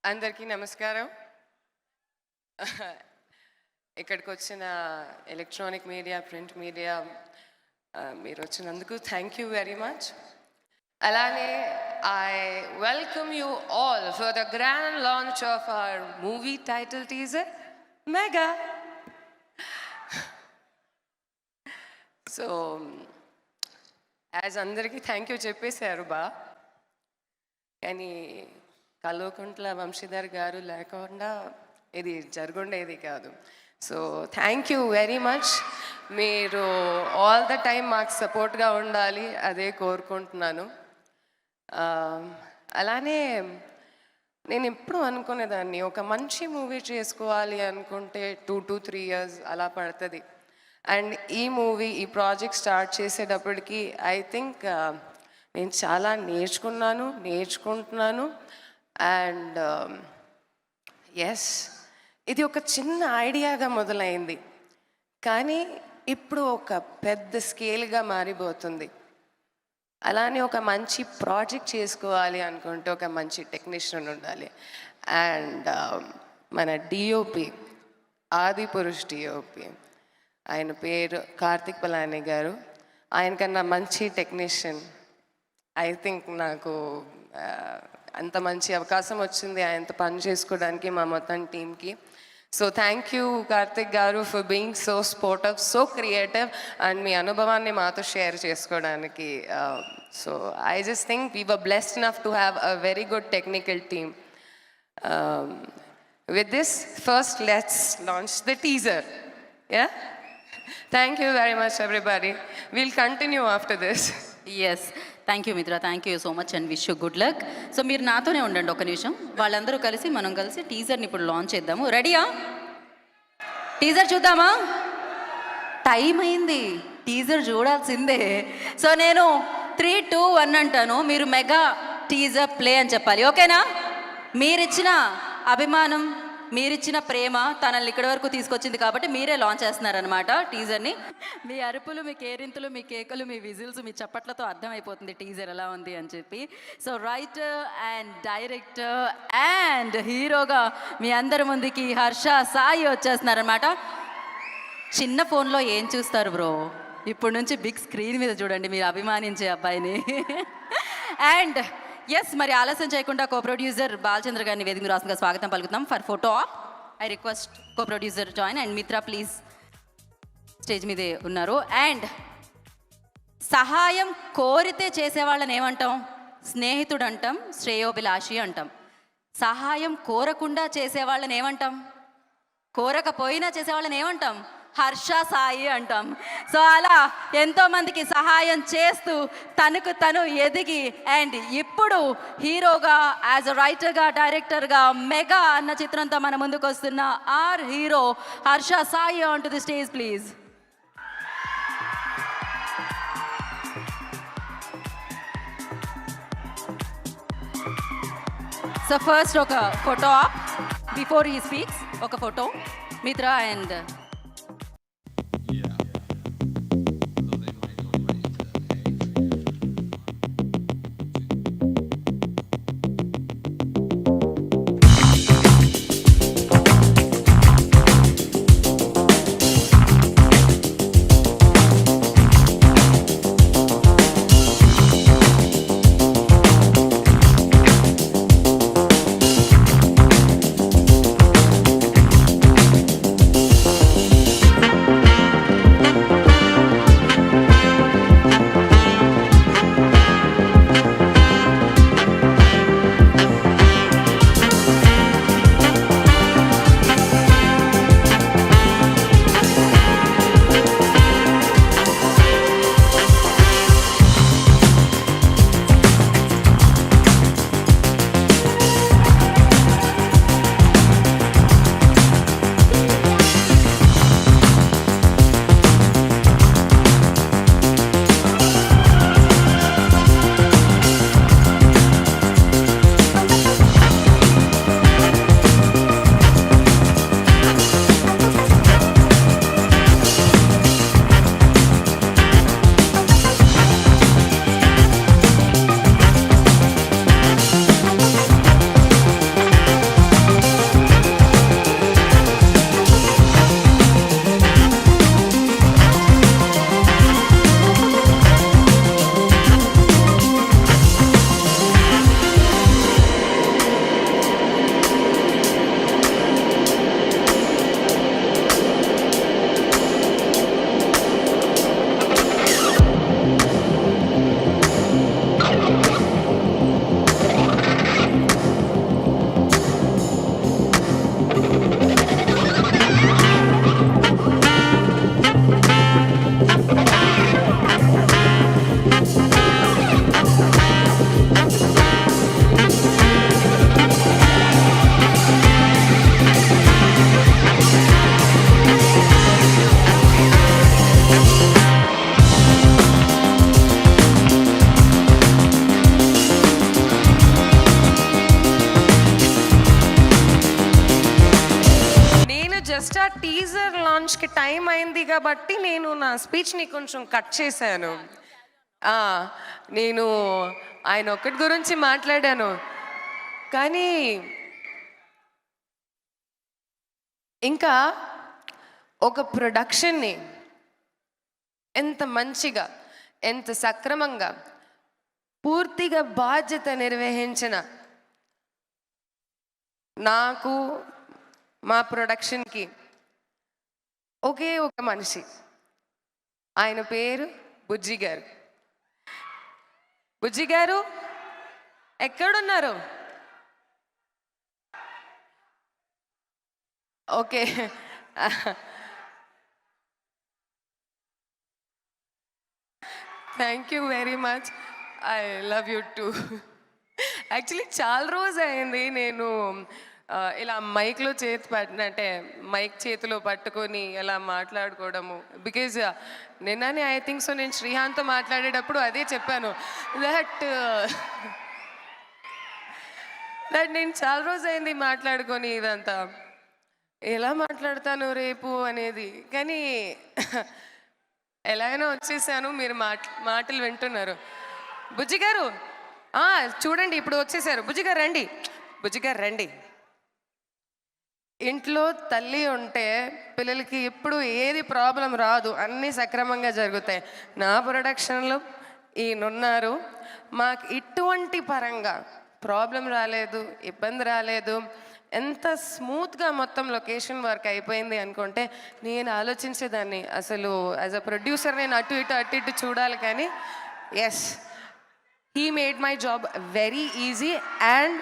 అందరికీ నమస్కారం. ఇక్కడికి వచ్చిన ఎలక్ట్రానిక్ మీడియా, ప్రింట్ మీడియా మీరు వచ్చినందుకు థ్యాంక్ యూ వెరీ మచ్. అలానే I welcome you all for the grand launch of our movie title teaser mega. So as అందరికీ థ్యాంక్ యూ చెప్పేశారు కానీ కల్వకుంట్ల వంశీధర్ గారు లేకుండా ఇది జరుగుండేది కాదు. So thank you very much. మీరు ఆల్ ద టైం మాకు సపోర్ట్గా ఉండాలి, అదే కోరుకుంటున్నాను. అలానే నేను ఎప్పుడు అనుకునేదాన్ని, ఒక మంచి మూవీ చేసుకోవాలి అనుకుంటే 2 to 3 years అలా పడుతుంది. అండ్ ఈ ప్రాజెక్ట్ స్టార్ట్ చేసేటప్పటికి ఐ థింక్ నేను చాలా నేర్చుకుంటున్నాను. అండ్ ఎస్, ఇది ఒక చిన్న ఐడియాగా మొదలైంది కానీ ఇప్పుడు ఒక పెద్ద స్కేల్గా మారిపోతుంది. అలానే ఒక మంచి ప్రాజెక్ట్ చేసుకోవాలి అనుకుంటే ఒక మంచి టెక్నీషియన్ ఉండాలి. అండ్ మన డిఓపి, ఆదిపురుష్ డిఓపి, ఆయన పేరు కార్తిక్ పలాని గారు. ఆయనకన్నా మంచి టెక్నీషియన్ ఐ థింక్ నాకు అంత మంచి అవకాశం వచ్చింది ఆయనతో పని చేసుకోవడానికి, మా మొత్తం టీమ్కి. సో థ్యాంక్ యూ కార్తిక్ గారు for being so sportive, so creative and మీ అనుభవాన్ని మాతో షేర్ చేసుకోవడానికి. So I just think we were blessed enough to have a very good technical team. With this, first let's launch the teaser. Yeah? Thank you very much everybody. We'll continue after this. Yes. Thank you Mitra, thank you so much and wish you good luck. So మీరు నాతోనే ఉండండి ఒక నిమిషం. వాళ్ళందరూ కలిసి మనం కలిసి టీజర్ని ఇప్పుడు లాంచ్ చేద్దాము. రెడీయా? టీజర్ చూద్దామా? టైం అయింది, టీజర్ చూడాల్సిందే. సో నేను 3, 2, 1 అంటాను, మీరు మెగా టీజర్ ప్లే అని చెప్పాలి. ఓకేనా? మీరిచ్చిన అభిమానం, మీరిచ్చిన ప్రేమ తనల్ని ఇక్కడి వరకు తీసుకొచ్చింది కాబట్టి మీరే లాంచ్ చేస్తున్నారనమాట టీజర్ని. మీ అరుపులు, మీ కేరింతలు, మీ కేకలు, మీ విజిల్స్, మీ చప్పట్లతో అర్థమైపోతుంది టీజర్ ఎలా ఉంది అని చెప్పి. So writer and director and హీరోగా మీ అందరి ముందుకి హర్ష సాయి వచ్చేస్తున్నారనమాట. చిన్న ఫోన్లో ఏం చూస్తారు బ్రో, ఇప్పుడు నుంచి బిగ్ స్క్రీన్ మీద చూడండి మీరు అభిమానించే అబ్బాయిని. అండ్ ఎస్, మరి ఆలస్యం చేయకుండా కో ప్రొడ్యూసర్ బాలచంద్ర గారిని వేదిక రాసుగా స్వాగతం పలుకుతాం. For photo op I request co producer join and Mitra please stage మీదే ఉన్నారు. అండ్ సహాయం కోరితే చేసేవాళ్ళని ఏమంటాం? స్నేహితుడు అంటాం, శ్రేయోభిలాషి అంటాం. సహాయం కోరకుండా చేసేవాళ్ళని ఏమంటాం? కోరకపోయినా చేసేవాళ్ళని ఏమంటాం? హర్ష సాయి అంటాం. సో అలా ఎంతోమందికి సహాయం చేస్తూ తనకు తను ఎదిగి అండ్ ఇప్పుడు హీరోగా, యాజ్ అ రైటర్గా, డైరెక్టర్గా మెగా అన్న చిత్రంతో మన ముందుకు వస్తున్న our hero Harsha Sai on to the stage please. So first ఒక photo op before he speaks. ఒక ఫోటో మిత్ర అండ్ జస్ట్ ఆ టీజర్ లాంచ్కి టైం అయింది కాబట్టి నేను నా స్పీచ్ని కొంచెం కట్ చేశాను. నేను ఆయన ఒక్కటి గురించి మాట్లాడాను, కానీ ఇంకా ఒక ప్రొడక్షన్ని ఎంత మంచిగా, ఎంత సక్రమంగా, పూర్తిగా బాధ్యత నిర్వహించిన నాకు, మా ప్రొడక్షన్కి ఒకే ఒక మనిషి, ఆయన పేరు బుజ్జి గారు. బుజ్జి గారు ఎక్కడున్నారు? Okay, thank you very much. I love you two. Actually చాలా రోజు అయింది నేను ఇలా మైక్లో చేతి పట్టినట్టే, మైక్ చేతిలో పట్టుకొని ఇలా మాట్లాడుకోవడము. బికాజ్ నిన్ననే ఐ థింక్ సో నేను శ్రీహాన్తో మాట్లాడేటప్పుడు అదే చెప్పాను, దట్ నేను చాలా రోజు అయింది మాట్లాడుకొని ఇదంతా ఎలా మాట్లాడతాను రేపు అనేది. కానీ ఎలా అయినా వచ్చేసాను, మీరు మాటలు వింటున్నారు. బుజ్జి గారు చూడండి ఇప్పుడు వచ్చేసారు. బుజ్జి గారు రండి, బుజ్జి గారు రండి. ఇంట్లో తల్లి ఉంటే పిల్లలకి ఎప్పుడు ఏది ప్రాబ్లం రాదు, అన్నీ సక్రమంగా జరుగుతాయి. నా ప్రొడక్షన్లో ఈయనున్నారు, మాకు ఇటువంటి పరంగా ప్రాబ్లం రాలేదు, ఇబ్బంది రాలేదు. ఎంత స్మూత్గా మొత్తం లొకేషన్ వర్క్ అయిపోయింది అనుకుంటే నేను ఆలోచించేదాన్ని, అసలు యాజ్ అ ప్రొడ్యూసర్ నేను అటు ఇటు చూడాలి. కానీ yes, he made my job very easy. And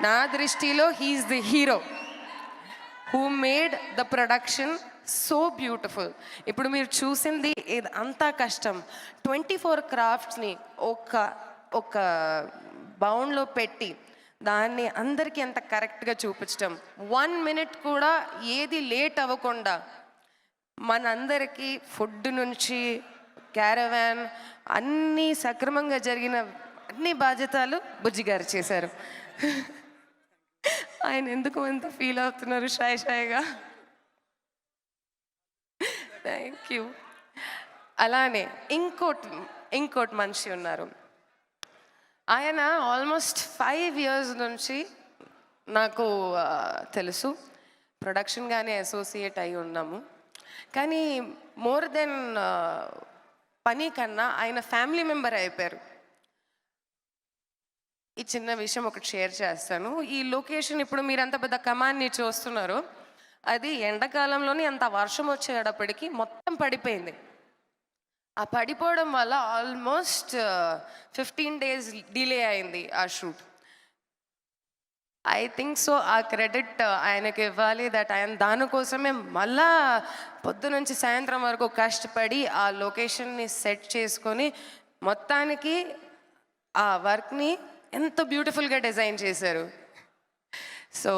నా దృష్టిలో he's the hero who made the production so beautiful. ఇప్పుడు మీరు చూసింది ఇది అంతా కష్టం. 24 క్రాఫ్ట్స్ని ఒక బౌండ్లో పెట్టి దాన్ని అందరికీ ఎంత కరెక్ట్గా చూపించడం, 1 minute కూడా ఏది లేట్ అవ్వకుండా మనందరికీ ఫుడ్ నుంచి క్యారవాన్ అన్నీ సక్రమంగా జరిగిన అన్ని బాధ్యతలు బుజ్జి గారు చేశారు. ఆయన ఎందుకు అంత ఫీల్ అవుతున్నారు షాయిగా? Thank you. అలానే ఇంకోటి మనిషి ఉన్నారు. ఆయన ఆల్మోస్ట్ 5 years నుంచి నాకు తెలుసు, ప్రొడక్షన్ కానీ అసోసియేట్ అయి ఉన్నాము. కానీ మోర్ దెన్ పని కన్నా ఆయన ఫ్యామిలీ మెంబర్ అయిపోయారు. ఈ చిన్న విషయం ఒకటి షేర్ చేస్తాను. ఈ లొకేషన్ ఇప్పుడు మీరు అంత పెద్ద కమాన్ని చూస్తున్నారు, అది ఎండాకాలంలోని అంత వర్షం వచ్చేటప్పటికి మొత్తం పడిపోయింది. ఆ పడిపోవడం వల్ల ఆల్మోస్ట్ 15 days డిలే అయింది ఆ షూట్. ఐ థింక్ సో ఆ క్రెడిట్ ఆయనకి ఇవ్వాలి, దట్ ఆయన దానికోసమే మళ్ళా పొద్దు నుంచి సాయంత్రం వరకు కష్టపడి ఆ లొకేషన్ని సెట్ చేసుకొని మొత్తానికి ఆ వర్క్ని ఎంత బ్యూటిఫుల్గా డిజైన్ చేశారు. సో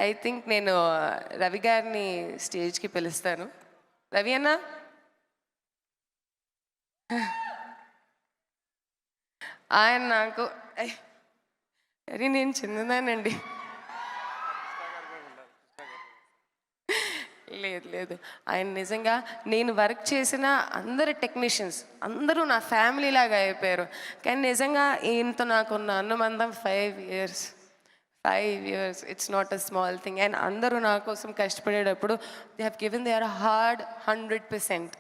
ఐ థింక్ నేను రవి గారిని స్టేజ్కి పిలుస్తాను. రవి అన్న, ఆయన నాకు అరే నేను చిన్నదానండి. లేదు, ఆయన నిజంగా నేను వర్క్ చేసిన అందరు టెక్నీషియన్స్ అందరూ నా ఫ్యామిలీ లాగా అయిపోయారు. కానీ నిజంగా ఈయనతో నాకున్న అనుబంధం 5 years. It's not a small thing. And అందరూ నా కోసం కష్టపడేటప్పుడు they have given their hard 100%.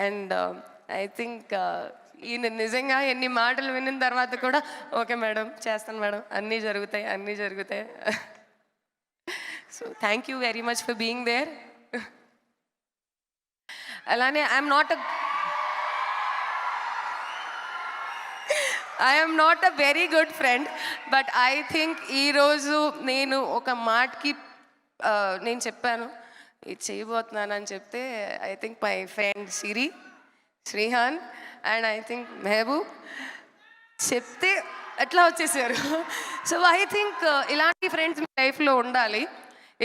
And I think ఈయన నిజంగా ఎన్ని మాటలు విన్న తర్వాత కూడా ఓకే మేడం, చేస్తాను మేడం, అన్నీ జరుగుతాయి. So thank you very much for being there. అలానే I'm not a very good friend, but I think ఈరోజు నేను ఒక మాటకి నేను చెప్పాను ఇది చేయబోతున్నానని చెప్తే, I think my friend Shrihan and I think Mehboob చెప్తే అట్లా వచ్చేసారు. సో ఐ థింక్ ఇలాంటి ఫ్రెండ్స్ మీ లైఫ్లో ఉండాలి.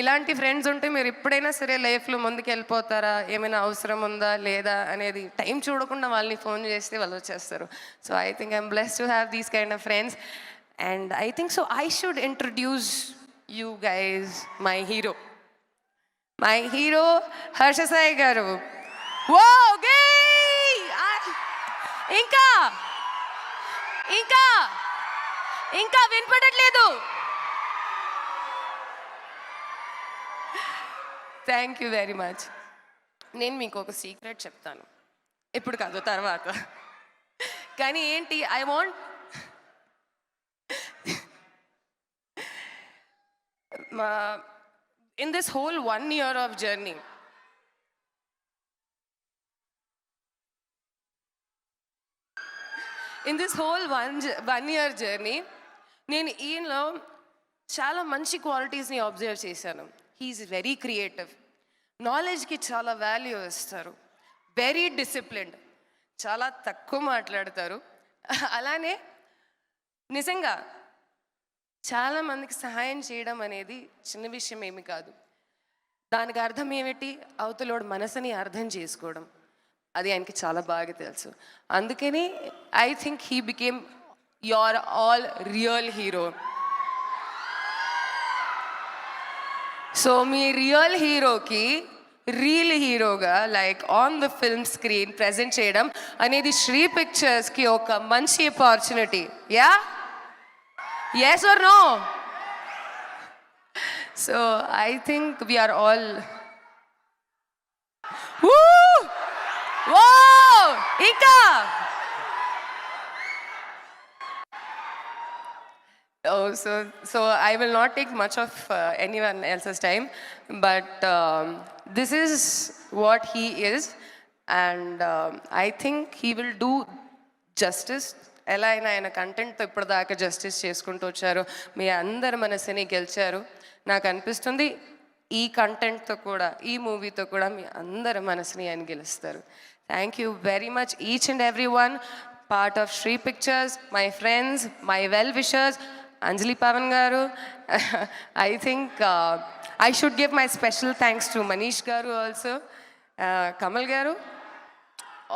ఇలాంటి ఫ్రెండ్స్ ఉంటే మీరు ఎప్పుడైనా సరే లైఫ్లో ముందుకు వెళ్ళిపోతారా, ఏమైనా అవసరం ఉందా లేదా అనేది టైం చూడకుండా వాళ్ళని ఫోన్ చేస్తే వాళ్ళు వచ్చేస్తారు. So I think I'm blessed to have these kind of friends. And I think so I should introduce you guys my hero. My hero Harsha Sai గారు. ఓ గే ఇంకా ఇంకా ఇంకా వినపడట్లేదు. Thank you very much. నేను మీకు ఒక సీక్రెట్ చెప్తాను, ఇప్పుడు కాదు తర్వాత. కానీ ఏంటి, ఐ వాంట్ మా in this whole 1 year of journey, in this whole one year journey, నేను ఈయనలో చాలా మంచి క్వాలిటీస్ని అబ్జర్వ్ చేశాను. హీఈస్ వెరీ క్రియేటివ్, నాలెడ్జ్కి చాలా వాల్యూ ఇస్తారు, వెరీ డిసిప్లిన్డ్, చాలా తక్కువ మాట్లాడతారు. అలానే నిజంగా చాలా మందికి సహాయం చేయడం అనేది చిన్న విషయం ఏమి కాదు. దానికి అర్థం ఏమిటి, అవతలోడు మనసుని అర్థం చేసుకోవడం. అది ఆయనకి చాలా బాగా తెలుసు. అందుకని I think he became your all real hero. So me real హీరోకి రియల్ హీరోగా like on the film screen present చేయడం అనేది శ్రీ పిక్చర్స్కి ఒక మంచి opportunity. Yeah, yes or no? So I think we are all woo, whoa, Ika. Oh, so I will not take much of anyone else's time, but this is what he is, and I think he will do justice. ఎలా అయినా ఆయన కంటెంట్తో ఇప్పటిదాకా justice చేసుకుంటూ వచ్చారు, మీ అందరి మనసుని గెలిచారు. నాకు అనిపిస్తుంది ఈ కంటెంట్తో కూడా, ఈ మూవీతో కూడా మీ అందరి మనసుని ఆయన గెలుస్తారు. Thank you very much each and every one part of Shri pictures, my friends, my well wishers, Anjali Pavan గారు. I think I should give my special thanks to Manish గారు ఆల్సో. కమల్ గారు,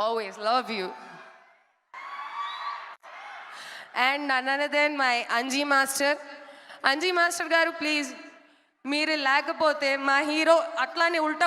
always love you. And none other than my Anji master. Anji master గారు, please, మీరు లేకపోతే మా hero అట్లానే ఉల్టా